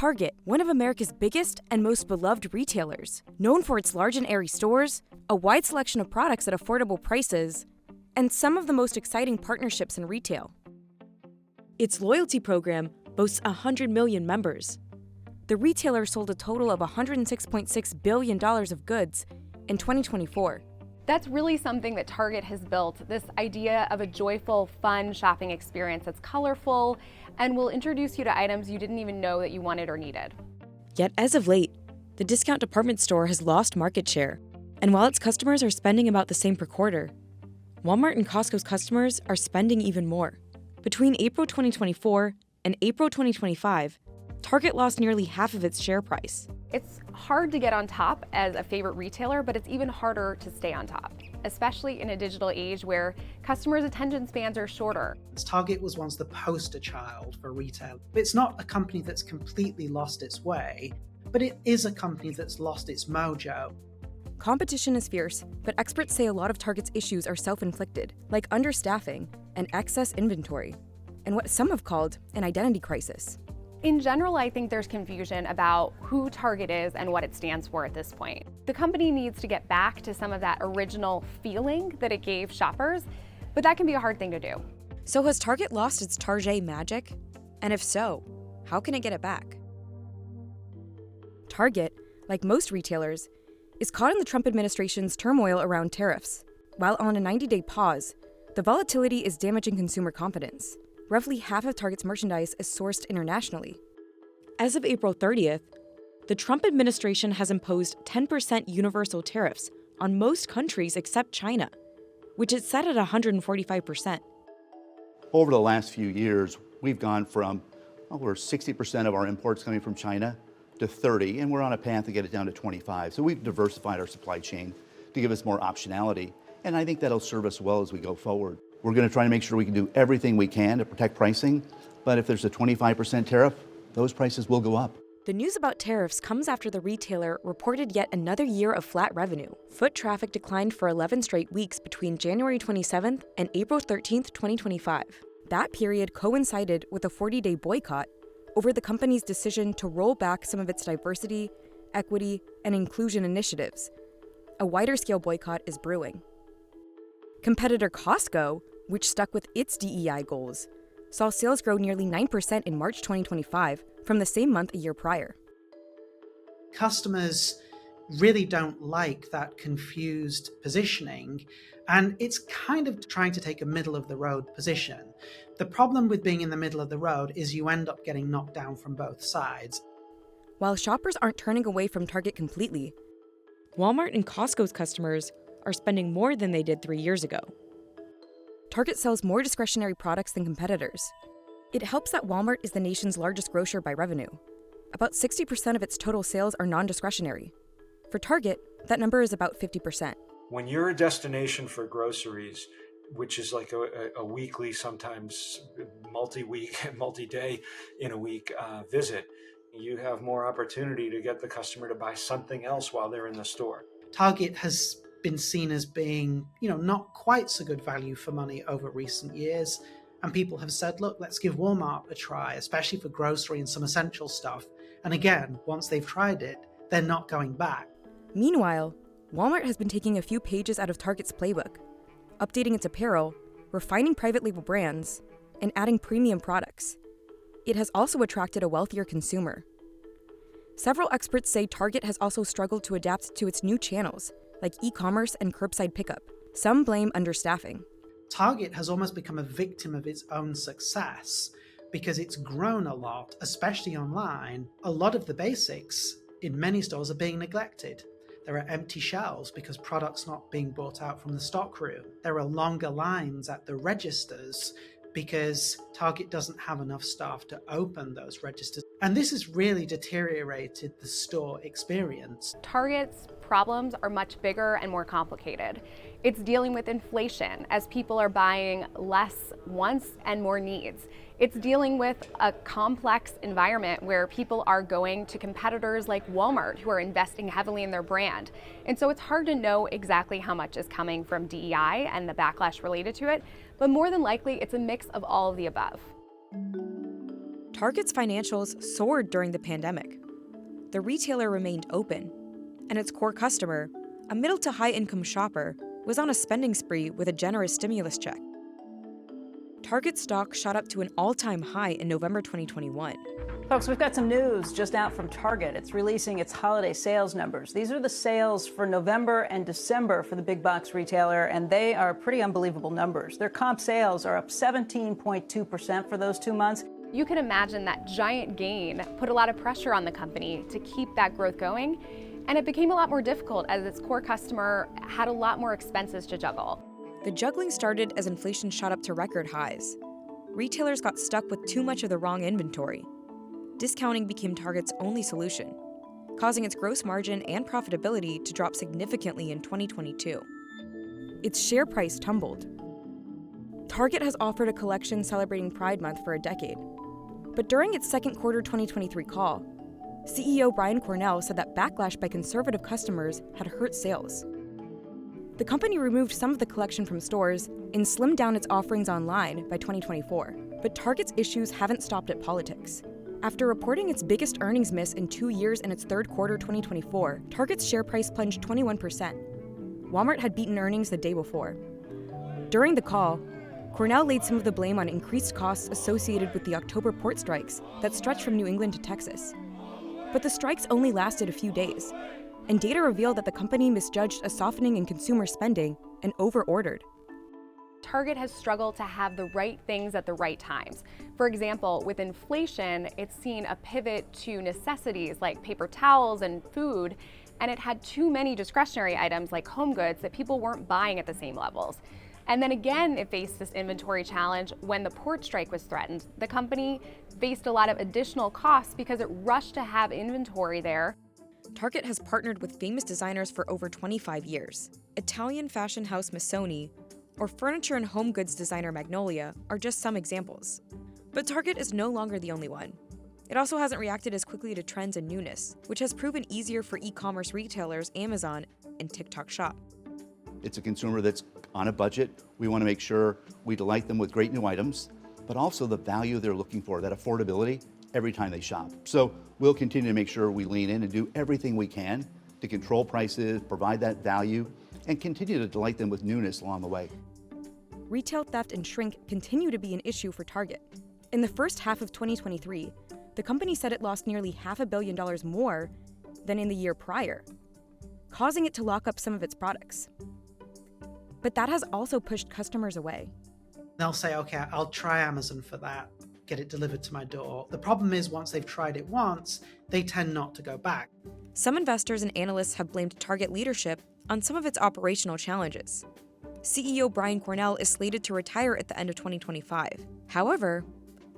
Target, one of America's biggest and most beloved retailers, known for its large and airy stores, a wide selection of products at affordable prices, and some of the most exciting partnerships in retail. Its loyalty program boasts 100 million members. The retailer sold a total of $106.6 billion of goods in 2024. That's really something that Target has built, this idea of a joyful, fun shopping experience that's colorful and will introduce you to items you didn't even know that you wanted or needed. Yet as of late, the discount department store has lost market share. And while its customers are spending about the same per quarter, Walmart and Costco's customers are spending even more. Between April 2024 and April 2025, Target lost nearly half of its share price. It's hard to get on top as a favorite retailer, but it's even harder to stay on top, especially in a digital age where customers' attention spans are shorter. Target was once the poster child for retail. It's not a company that's completely lost its way, but it is a company that's lost its mojo. Competition is fierce, but experts say a lot of Target's issues are self-inflicted, like understaffing and excess inventory, and what some have called an identity crisis. In general, I think there's confusion about who Target is and what it stands for at this point. The company needs to get back to some of that original feeling that it gave shoppers, but that can be a hard thing to do. So has Target lost its Tarjay magic? And if so, how can it get it back? Target, like most retailers, is caught in the Trump administration's turmoil around tariffs. While on a 90-day pause, the volatility is damaging consumer confidence. Roughly half of Target's merchandise is sourced internationally. As of April 30th, the Trump administration has imposed 10% universal tariffs on most countries except China, which is set at 145%. Over the last few years, we've gone from over 60% of our imports coming from China to 30, and we're on a path to get it down to 25. So we've diversified our supply chain to give us more optionality, and I think that'll serve us well as we go forward. We're going to try to make sure we can do everything we can to protect pricing, but if there's a 25% tariff, those prices will go up. The news about tariffs comes after the retailer reported yet another year of flat revenue. Foot traffic declined for 11 straight weeks between January 27th and April 13th, 2025. That period coincided with a 40-day boycott over the company's decision to roll back some of its diversity, equity, and inclusion initiatives. A wider-scale boycott is brewing. Competitor Costco, which stuck with its DEI goals, saw sales grow nearly 9% in March 2025 from the same month a year prior. Customers really don't like that confused positioning, and it's kind of trying to take a middle-of-the-road position. The problem with being in the middle of the road is you end up getting knocked down from both sides. While shoppers aren't turning away from Target completely, Walmart and Costco's customers are spending more than they did 3 years ago. Target sells more discretionary products than competitors. It helps that Walmart is the nation's largest grocer by revenue. About 60% of its total sales are non-discretionary. For Target, that number is about 50%. When you're a destination for groceries, which is like a weekly, sometimes multi-week, multi-day in a week visit, you have more opportunity to get the customer to buy something else while they're in the store. Target has been seen as being, not quite so good value for money over recent years. And people have said, look, let's give Walmart a try, especially for grocery and some essential stuff. And again, once they've tried it, they're not going back. Meanwhile, Walmart has been taking a few pages out of Target's playbook, updating its apparel, refining private label brands, and adding premium products. It has also attracted a wealthier consumer. Several experts say Target has also struggled to adapt to its new channels, like e-commerce and curbside pickup. Some blame understaffing. Target has almost become a victim of its own success because it's grown a lot, especially online. A lot of the basics in many stores are being neglected. There are empty shelves because products not being bought out from the stockroom. There are longer lines at the registers because Target doesn't have enough staff to open those registers. And this has really deteriorated the store experience. Target's problems are much bigger and more complicated. It's dealing with inflation as people are buying less wants and more needs. It's dealing with a complex environment where people are going to competitors like Walmart who are investing heavily in their brand. And so it's hard to know exactly how much is coming from DEI and the backlash related to it, but more than likely it's a mix of all of the above. Target's financials soared during the pandemic. The retailer remained open, and its core customer, a middle to high-income shopper, was on a spending spree with a generous stimulus check. Target stock shot up to an all-time high in November 2021. Folks, we've got some news just out from Target. It's releasing its holiday sales numbers. These are the sales for November and December for the big box retailer, and they are pretty unbelievable numbers. Their comp sales are up 17.2% for those 2 months. You can imagine that giant gain put a lot of pressure on the company to keep that growth going, and it became a lot more difficult as its core customer had a lot more expenses to juggle. The juggling started as inflation shot up to record highs. Retailers got stuck with too much of the wrong inventory. Discounting became Target's only solution, causing its gross margin and profitability to drop significantly in 2022. Its share price tumbled. Target has offered a collection celebrating Pride Month for a decade, but during its second quarter 2023 call, CEO Brian Cornell said that backlash by conservative customers had hurt sales. The company removed some of the collection from stores and slimmed down its offerings online by 2024. But Target's issues haven't stopped at politics. After reporting its biggest earnings miss in 2 years in its third quarter 2024, Target's share price plunged 21%. Walmart had beaten earnings the day before. During the call, Cornell laid some of the blame on increased costs associated with the October port strikes that stretched from New England to Texas. But the strikes only lasted a few days, and data revealed that the company misjudged a softening in consumer spending and over-ordered. Target has struggled to have the right things at the right times. For example, with inflation, it's seen a pivot to necessities like paper towels and food, and it had too many discretionary items like home goods that people weren't buying at the same levels. And then again, it faced this inventory challenge when the port strike was threatened. The company faced a lot of additional costs because it rushed to have inventory there. Target has partnered with famous designers for over 25 years. Italian fashion house Missoni or furniture and home goods designer Magnolia are just some examples. But Target is no longer the only one. It also hasn't reacted as quickly to trends and newness, which has proven easier for e-commerce retailers Amazon and TikTok Shop. It's a consumer that's on a budget. We want to make sure we delight them with great new items, but also the value they're looking for, that affordability, every time they shop. So we'll continue to make sure we lean in and do everything we can to control prices, provide that value, and continue to delight them with newness along the way. Retail theft and shrink continue to be an issue for Target. In the first half of 2023, the company said it lost nearly $500 million more than in the year prior, causing it to lock up some of its products. But that has also pushed customers away. They'll say, okay, I'll try Amazon for that, get it delivered to my door. The problem is once they've tried it once, they tend not to go back. Some investors and analysts have blamed Target leadership on some of its operational challenges. CEO Brian Cornell is slated to retire at the end of 2025. However,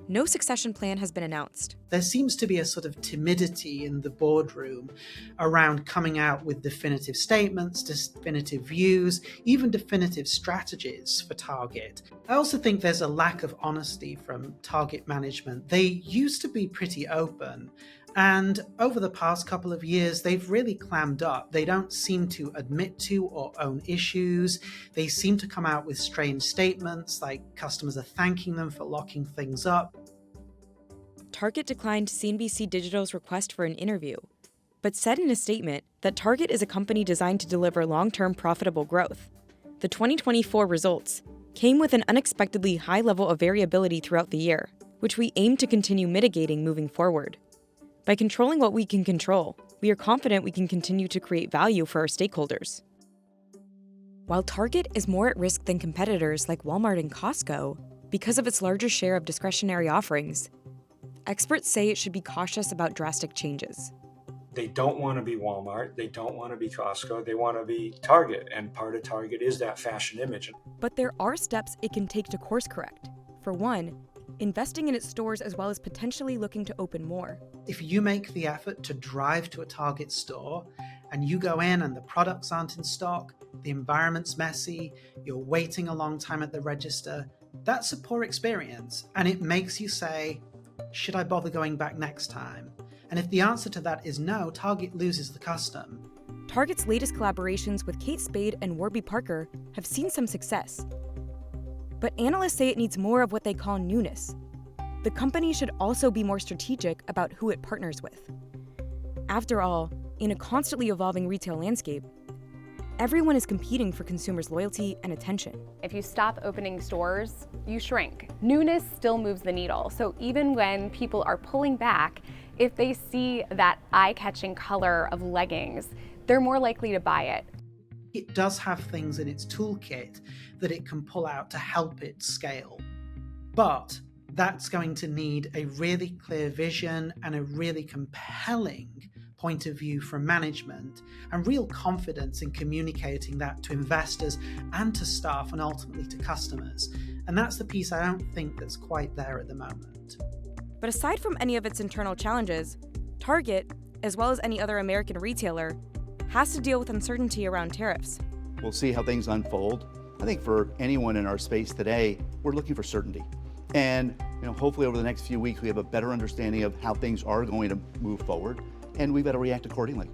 no succession plan has been announced. There seems to be a sort of timidity in the boardroom around coming out with definitive statements, definitive views, even definitive strategies for Target. I also think there's a lack of honesty from Target management. They used to be pretty open, and over the past couple of years, they've really clammed up. They don't seem to admit to or own issues. They seem to come out with strange statements, like customers are thanking them for locking things up. Target declined CNBC Digital's request for an interview, but said in a statement that Target is a company designed to deliver long-term profitable growth. The 2024 results came with an unexpectedly high level of variability throughout the year, which we aim to continue mitigating moving forward. By controlling what we can control, we are confident we can continue to create value for our stakeholders. While Target is more at risk than competitors like Walmart and Costco because of its larger share of discretionary offerings, experts say it should be cautious about drastic changes. They don't want to be Walmart. They don't want to be Costco. They want to be Target. And part of Target is that fashion image. But there are steps it can take to course correct. For one, investing in its stores as well as potentially looking to open more. If you make the effort to drive to a Target store and you go in and the products aren't in stock, the environment's messy, you're waiting a long time at the register, that's a poor experience. And it makes you say, should I bother going back next time? And if the answer to that is no, Target loses the custom. Target's latest collaborations with Kate Spade and Warby Parker have seen some success. But analysts say it needs more of what they call newness. the company should also be more strategic about who it partners with. After all, in a constantly evolving retail landscape, everyone is competing for consumers' loyalty and attention. If you stop opening stores, you shrink. Newness still moves the needle, so even when people are pulling back, if they see that eye-catching color of leggings, they're more likely to buy it. It does have things in its toolkit that it can pull out to help it scale. But that's going to need a really clear vision and a really compelling point of view from management and real confidence in communicating that to investors and to staff and ultimately to customers. And that's the piece I don't think that's quite there at the moment. But aside from any of its internal challenges, Target, as well as any other American retailer, has to deal with uncertainty around tariffs. We'll see how things unfold. I think for anyone in our space today, we're looking for certainty. And hopefully over the next few weeks, we have a better understanding of how things are going to move forward, and we've got to react accordingly.